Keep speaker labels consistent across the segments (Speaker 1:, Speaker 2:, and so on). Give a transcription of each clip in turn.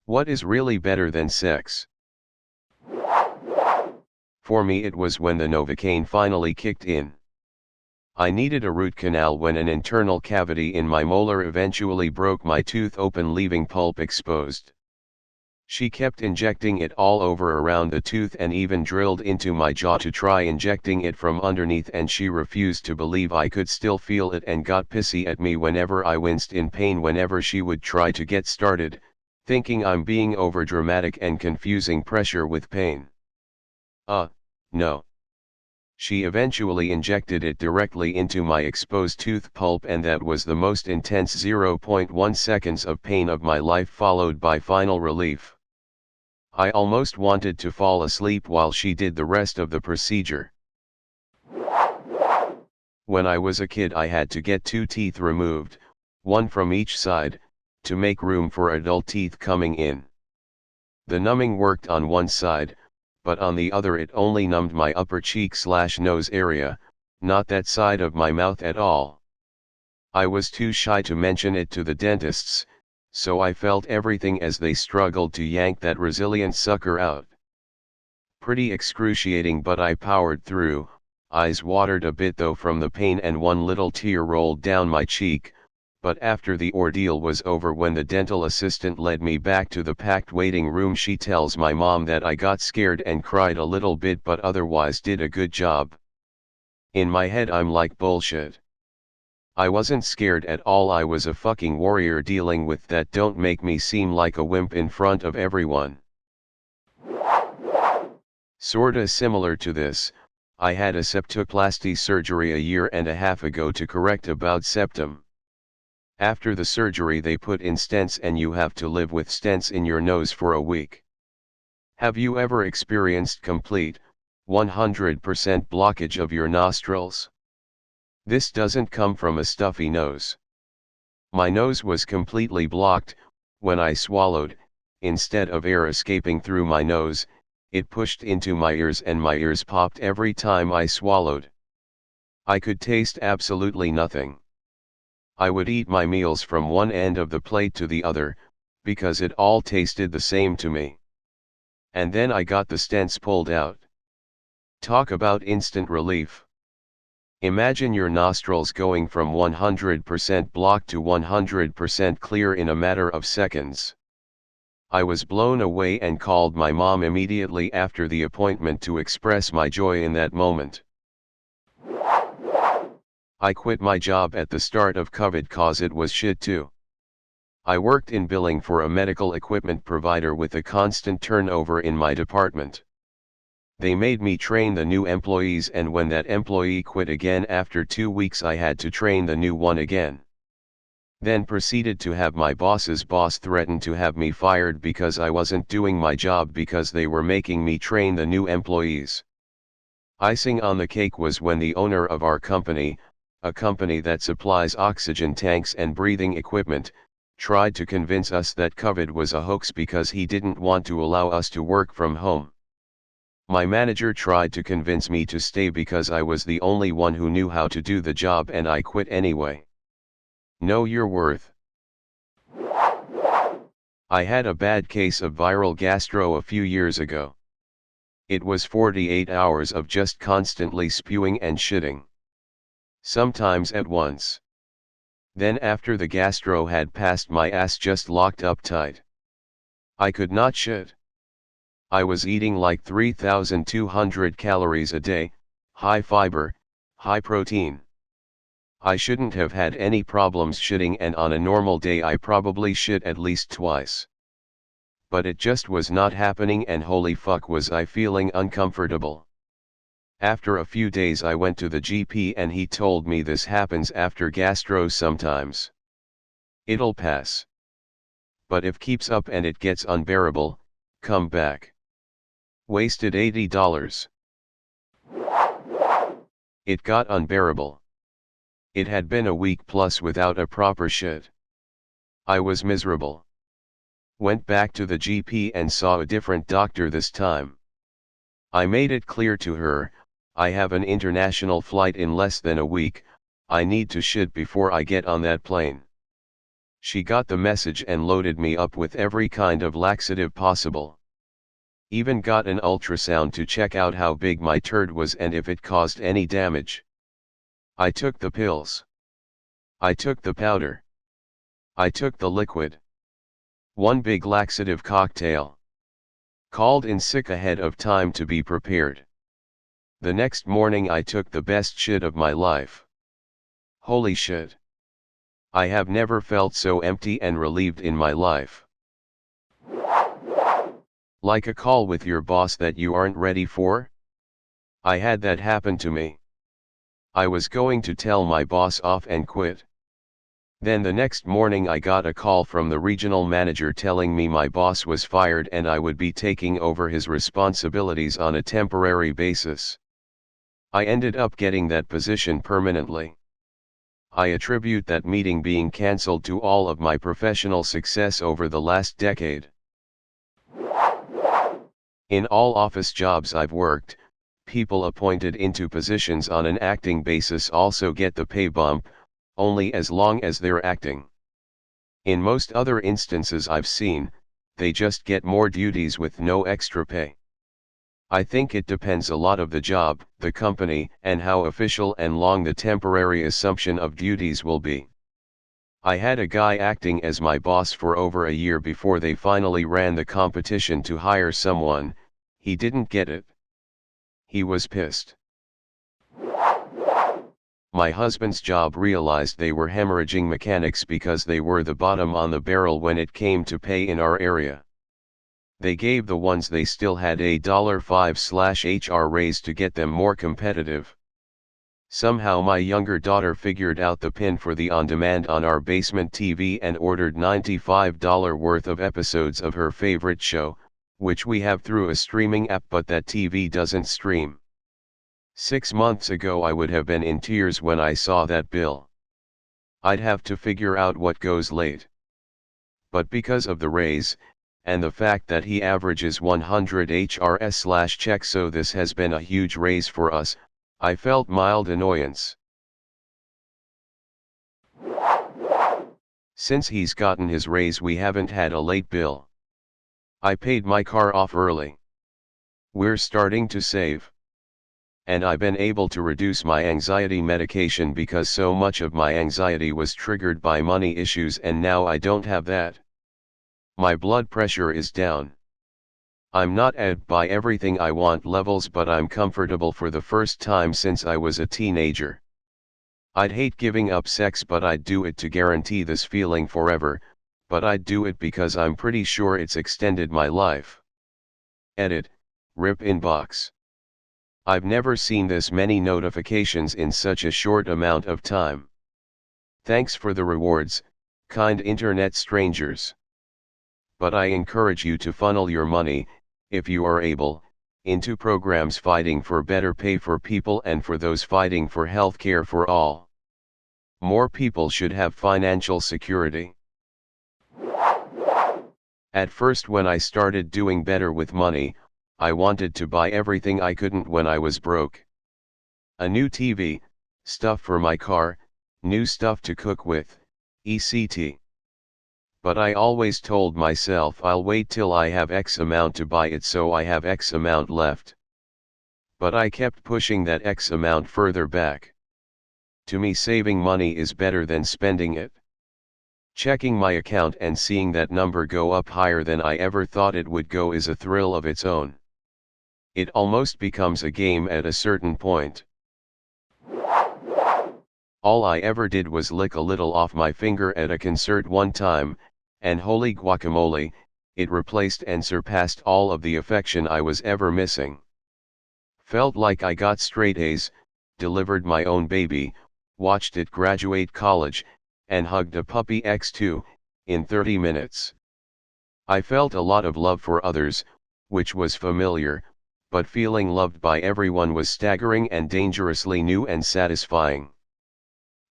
Speaker 1: What is really better than sex? For me it was when the Novocaine finally kicked in. I needed a root canal when an internal cavity in my molar eventually broke my tooth open, leaving pulp exposed. She kept injecting it all over around the tooth and even drilled into my jaw to try injecting it from underneath, and she refused to believe I could still feel it and got pissy at me whenever I winced in pain whenever she would try to get started, thinking I'm being overdramatic and confusing pressure with pain. No. She eventually injected it directly into my exposed tooth pulp, and that was the most intense 0.1 seconds of pain of my life, followed by final relief. I almost wanted to fall asleep while she did the rest of the procedure. When I was a kid I had to get 2 teeth removed, one from each side, to make room for adult teeth coming in. The numbing worked on one side, but on the other it only numbed my upper cheek/nose area, not that side of my mouth at all. I was too shy to mention it to the dentists, so I felt everything as they struggled to yank that resilient sucker out. Pretty excruciating, but I powered through. Eyes watered a bit though from the pain and one little tear rolled down my cheek, but after the ordeal was over, when the dental assistant led me back to the packed waiting room, she tells my mom that I got scared and cried a little bit but otherwise did a good job. In my head I'm like, bullshit. I wasn't scared at all, I was a fucking warrior dealing with that. Don't make me seem like a wimp in front of everyone. Sorta similar to this, I had a septoplasty surgery a year and a half ago to correct a bowed septum. After the surgery they put in stents and you have to live with stents in your nose for a week. Have you ever experienced complete, 100% blockage of your nostrils? This doesn't come from a stuffy nose. My nose was completely blocked. When I swallowed, instead of air escaping through my nose, it pushed into my ears and my ears popped every time I swallowed. I could taste absolutely nothing. I would eat my meals from one end of the plate to the other, because it all tasted the same to me. And then I got the stents pulled out. Talk about instant relief. Imagine your nostrils going from 100% blocked to 100% clear in a matter of seconds. I was blown away and called my mom immediately after the appointment to express my joy in that moment. I quit my job at the start of COVID cause it was shit too. I worked in billing for a medical equipment provider with a constant turnover in my department. They made me train the new employees, and when that employee quit again after 2 weeks I had to train the new one again. Then proceeded to have my boss's boss threaten to have me fired because I wasn't doing my job because they were making me train the new employees. Icing on the cake was when the owner of our company, a company that supplies oxygen tanks and breathing equipment, tried to convince us that COVID was a hoax because he didn't want to allow us to work from home. My manager tried to convince me to stay because I was the only one who knew how to do the job, and I quit anyway. Know your worth. I had a bad case of viral gastro a few years ago. It was 48 hours of just constantly spewing and shitting. Sometimes at once. Then after the gastro had passed, my ass just locked up tight. I could not shit. I was eating like 3,200 calories a day, high fiber, high protein. I shouldn't have had any problems shitting, and on a normal day I probably shit at least twice. But it just was not happening, and holy fuck was I feeling uncomfortable. After a few days I went to the GP and he told me this happens after gastro sometimes. It'll pass. But if keeps up and it gets unbearable, come back. Wasted $80. It got unbearable. It had been a week plus without a proper shit. I was miserable. Went back to the GP and saw a different doctor this time. I made it clear to her, I have an international flight in less than a week, I need to shit before I get on that plane. She got the message and loaded me up with every kind of laxative possible. Even got an ultrasound to check out how big my turd was and if it caused any damage. I took the pills. I took the powder. I took the liquid. One big laxative cocktail. Called in sick ahead of time to be prepared. The next morning I took the best shit of my life. Holy shit. I have never felt so empty and relieved in my life. Like a call with your boss that you aren't ready for? I had that happen to me. I was going to tell my boss off and quit. Then the next morning I got a call from the regional manager telling me my boss was fired and I would be taking over his responsibilities on a temporary basis. I ended up getting that position permanently. I attribute that meeting being cancelled to all of my professional success over the last decade. In all office jobs I've worked, people appointed into positions on an acting basis also get the pay bump, only as long as they're acting. In most other instances I've seen, they just get more duties with no extra pay. I think it depends a lot of the job, the company, and how official and long the temporary assumption of duties will be. I had a guy acting as my boss for over a year before they finally ran the competition to hire someone. He didn't get it. He was pissed. My husband's job realized they were hemorrhaging mechanics because they were the bottom on the barrel when it came to pay in our area. They gave the ones they still had a $5/HR raise to get them more competitive. Somehow my younger daughter figured out the pin for the on-demand on our basement TV and ordered $95 worth of episodes of her favorite show, which we have through a streaming app but that TV doesn't stream. 6 months ago I would have been in tears when I saw that bill. I'd have to figure out what goes late. But because of the raise, and the fact that he averages 100 HRS/check, so this has been a huge raise for us, I felt mild annoyance. Since he's gotten his raise we haven't had a late bill. I paid my car off early. We're starting to save. And I've been able to reduce my anxiety medication because so much of my anxiety was triggered by money issues and now I don't have that. My blood pressure is down. I'm not at buy everything I want levels but I'm comfortable for the first time since I was a teenager. I'd hate giving up sex but I'd do it to guarantee this feeling forever, but I'd do it because I'm pretty sure it's extended my life. Edit, RIP inbox. I've never seen this many notifications in such a short amount of time. Thanks for the rewards, kind internet strangers. But I encourage you to funnel your money, if you are able, into programs fighting for better pay for people and for those fighting for health care for all. More people should have financial security. At first when I started doing better with money, I wanted to buy everything I couldn't when I was broke. A new TV, stuff for my car, new stuff to cook with, etc. But I always told myself I'll wait till I have X amount to buy it so I have X amount left. But I kept pushing that X amount further back. To me saving money is better than spending it. Checking my account and seeing that number go up higher than I ever thought it would go is a thrill of its own. It almost becomes a game at a certain point. All I ever did was lick a little off my finger at a concert one time, and holy guacamole, it replaced and surpassed all of the affection I was ever missing. Felt like I got straight A's, delivered my own baby, watched it graduate college, and hugged a puppy X2, in 30 minutes. I felt a lot of love for others, which was familiar, but feeling loved by everyone was staggering and dangerously new and satisfying.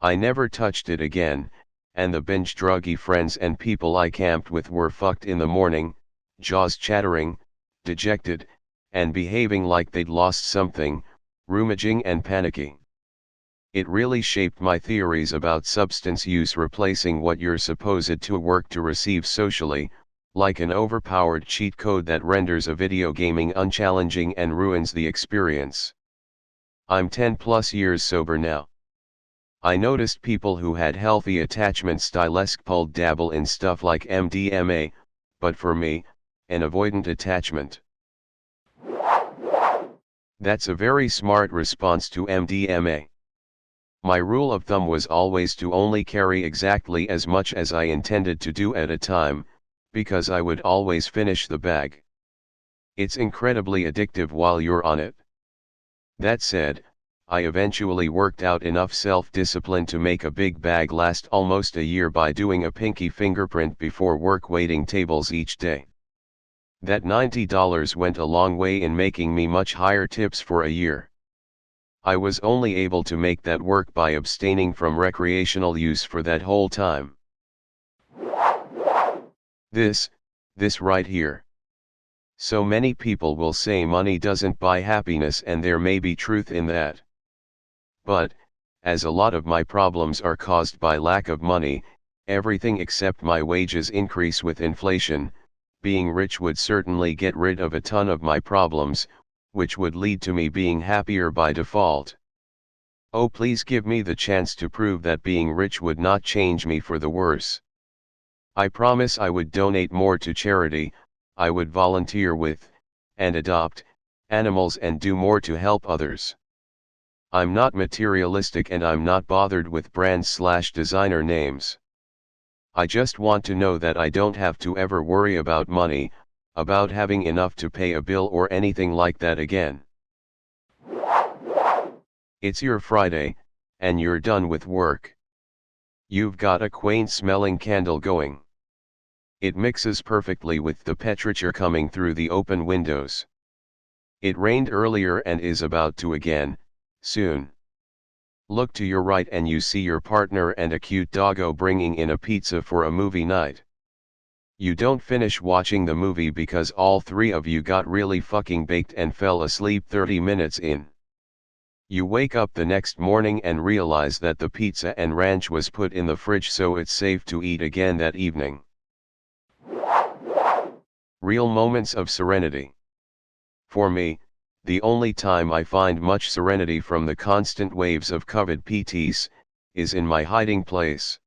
Speaker 1: I never touched it again, and the binge-druggy friends and people I camped with were fucked in the morning, jaws chattering, dejected, and behaving like they'd lost something, rummaging and panicking. It really shaped my theories about substance use replacing what you're supposed to work to receive socially, like an overpowered cheat code that renders a video gaming unchallenging and ruins the experience. I'm 10 plus years sober now. I noticed people who had healthy attachment styles pulled dabble in stuff like MDMA, but for me, an avoidant attachment. That's a very smart response to MDMA. My rule of thumb was always to only carry exactly as much as I intended to do at a time, because I would always finish the bag. It's incredibly addictive while you're on it. That said, I eventually worked out enough self-discipline to make a big bag last almost a year by doing a pinky fingerprint before work waiting tables each day. That $90 went a long way in making me much higher tips for a year. I was only able to make that work by abstaining from recreational use for that whole time. This right here. So many people will say money doesn't buy happiness, and there may be truth in that. But, as a lot of my problems are caused by lack of money, everything except my wages increase with inflation, being rich would certainly get rid of a ton of my problems, which would lead to me being happier by default. Oh, please give me the chance to prove that being rich would not change me for the worse. I promise I would donate more to charity, I would volunteer with, and adopt, animals and do more to help others. I'm not materialistic and I'm not bothered with brand/designer names. I just want to know that I don't have to ever worry about money, about having enough to pay a bill or anything like that again. It's your Friday, and you're done with work. You've got a quaint smelling candle going. It mixes perfectly with the temperature coming through the open windows. It rained earlier and is about to again, soon. Look to your right and you see your partner and a cute doggo bringing in a pizza for a movie night. You don't finish watching the movie because all three of you got really fucking baked and fell asleep 30 minutes in. You wake up the next morning and realize that the pizza and ranch was put in the fridge so it's safe to eat again that evening. Real moments of serenity. For me, the only time I find much serenity from the constant waves of COVID PTs, is in my hiding place.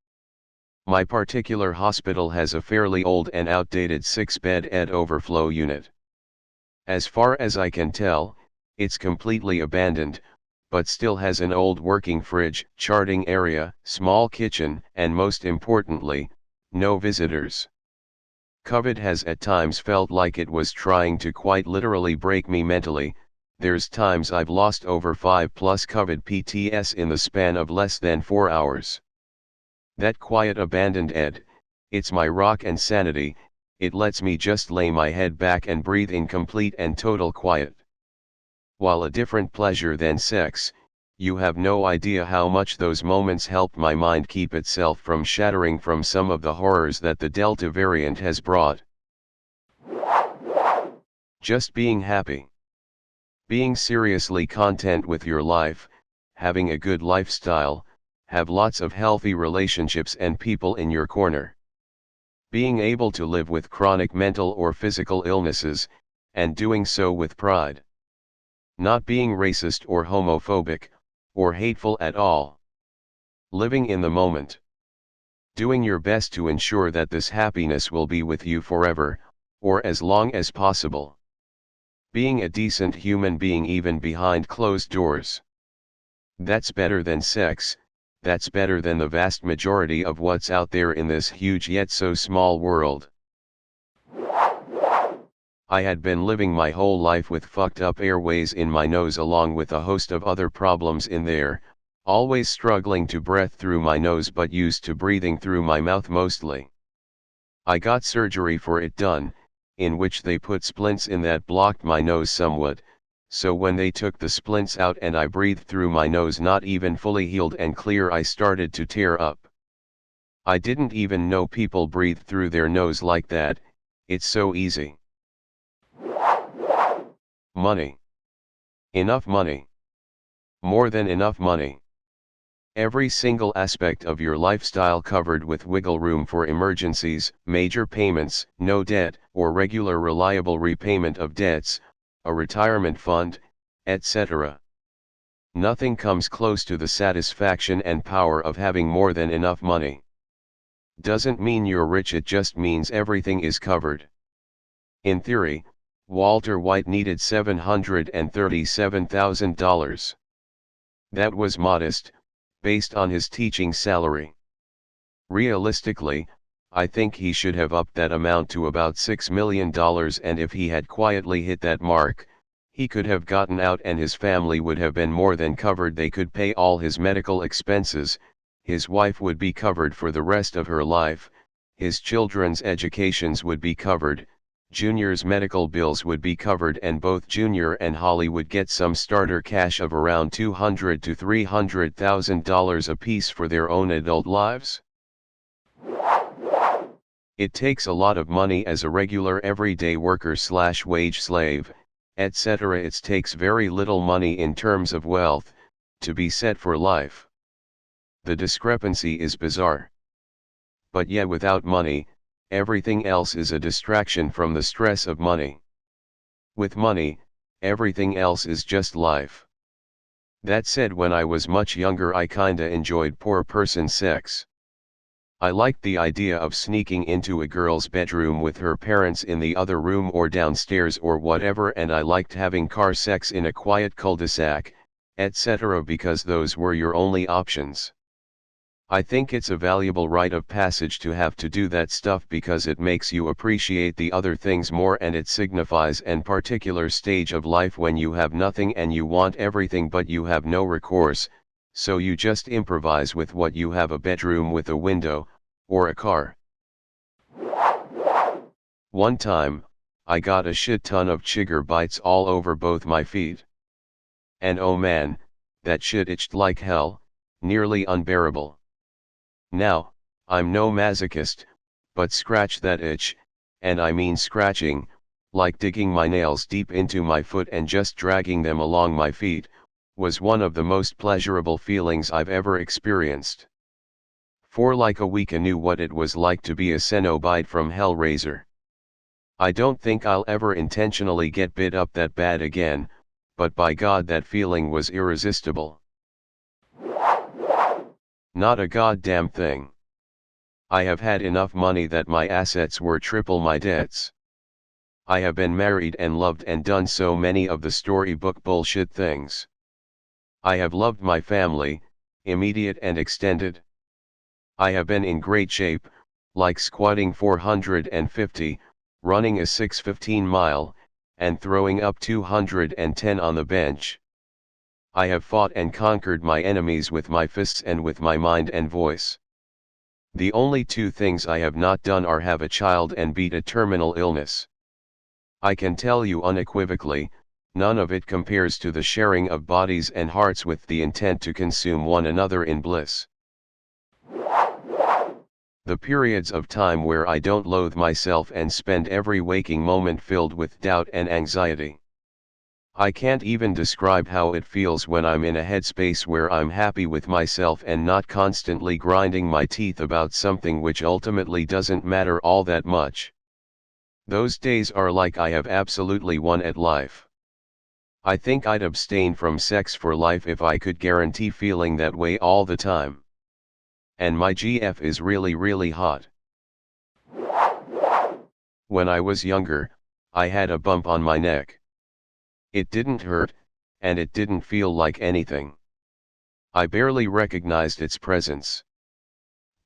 Speaker 1: My particular hospital has a fairly old and outdated 6-bed ED overflow unit. As far as I can tell, it's completely abandoned, but still has an old working fridge, charting area, small kitchen, and most importantly, no visitors. COVID has at times felt like it was trying to quite literally break me mentally. There's times I've lost over 5+ COVID PTS in the span of less than 4 hours. That quiet abandoned ED, it's my rock and sanity, it lets me just lay my head back and breathe in complete and total quiet. While a different pleasure than sex, you have no idea how much those moments help my mind keep itself from shattering from some of the horrors that the Delta variant has brought. Just being happy. Being seriously content with your life, having a good lifestyle, have lots of healthy relationships and people in your corner. Being able to live with chronic mental or physical illnesses, and doing so with pride. Not being racist or homophobic, or hateful at all. Living in the moment. Doing your best to ensure that this happiness will be with you forever, or as long as possible. Being a decent human being even behind closed doors. That's better than sex, that's better than the vast majority of what's out there in this huge yet so small world. I had been living my whole life with fucked up airways in my nose along with a host of other problems in there, always struggling to breathe through my nose but used to breathing through my mouth mostly. I got surgery for it done, in which they put splints in that blocked my nose somewhat, so when they took the splints out and I breathed through my nose not even fully healed and clear, I started to tear up. I didn't even know people breathe through their nose like that, it's so easy. Money. Enough money. More than enough money. Every single aspect of your lifestyle covered with wiggle room for emergencies, major payments, no debt, or regular reliable repayment of debts, a retirement fund, etc. Nothing comes close to the satisfaction and power of having more than enough money. Doesn't mean you're rich, it just means everything is covered. In theory, Walter White needed $737,000. That was modest, based on his teaching salary. Realistically, I think he should have upped that amount to about $6 million, and if he had quietly hit that mark, he could have gotten out and his family would have been more than covered. They could pay all his medical expenses, his wife would be covered for the rest of her life, his children's educations would be covered, Junior's medical bills would be covered, and both Junior and Holly would get some starter cash of around $200,000 to $300,000 apiece for their own adult lives. It takes a lot of money as a regular everyday worker / wage slave, etc. It takes very little money in terms of wealth, to be set for life. The discrepancy is bizarre. But yeah, without money, everything else is a distraction from the stress of money. With money, everything else is just life. That said, when I was much younger I kinda enjoyed poor person sex. I liked the idea of sneaking into a girl's bedroom with her parents in the other room or downstairs or whatever, and I liked having car sex in a quiet cul-de-sac, etc. because those were your only options. I think it's a valuable rite of passage to have to do that stuff because it makes you appreciate the other things more, and it signifies an particular stage of life when you have nothing and you want everything but you have no recourse, so you just improvise with what you have: a bedroom with a window, or a car. One time, I got a shit ton of chigger bites all over both my feet. And oh man, that shit itched like hell, nearly unbearable. Now, I'm no masochist, but scratch that itch, and I mean scratching, like digging my nails deep into my foot and just dragging them along my feet, was one of the most pleasurable feelings I've ever experienced. For like a week I knew what it was like to be a Cenobite from Hellraiser. I don't think I'll ever intentionally get bit up that bad again, but by God that feeling was irresistible. Not a goddamn thing. I have had enough money that my assets were triple my debts. I have been married and loved and done so many of the storybook bullshit things. I have loved my family, immediate and extended. I have been in great shape, like squatting 450, running a 6:15 mile, and throwing up 210 on the bench. I have fought and conquered my enemies with my fists and with my mind and voice. The only two things I have not done are have a child and beat a terminal illness. I can tell you unequivocally, none of it compares to the sharing of bodies and hearts with the intent to consume one another in bliss. The periods of time where I don't loathe myself and spend every waking moment filled with doubt and anxiety. I can't even describe how it feels when I'm in a headspace where I'm happy with myself and not constantly grinding my teeth about something which ultimately doesn't matter all that much. Those days are like I have absolutely won at life. I think I'd abstain from sex for life if I could guarantee feeling that way all the time. And my GF is really really hot. When I was younger, I had a bump on my neck. It didn't hurt, and it didn't feel like anything. I barely recognized its presence.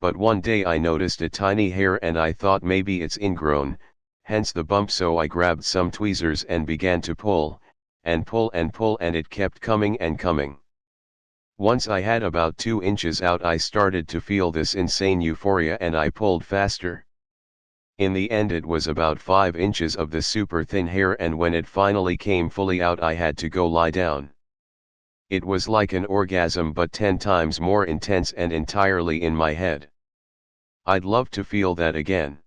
Speaker 1: But one day I noticed a tiny hair and I thought maybe it's ingrown, hence the bump, so I grabbed some tweezers and began to pull, and pull and pull, and it kept coming and coming. Once I had about 2 inches out I started to feel this insane euphoria and I pulled faster. In the end it was about 5 inches of the super thin hair, and when it finally came fully out I had to go lie down. It was like an orgasm but 10 times more intense and entirely in my head. I'd love to feel that again.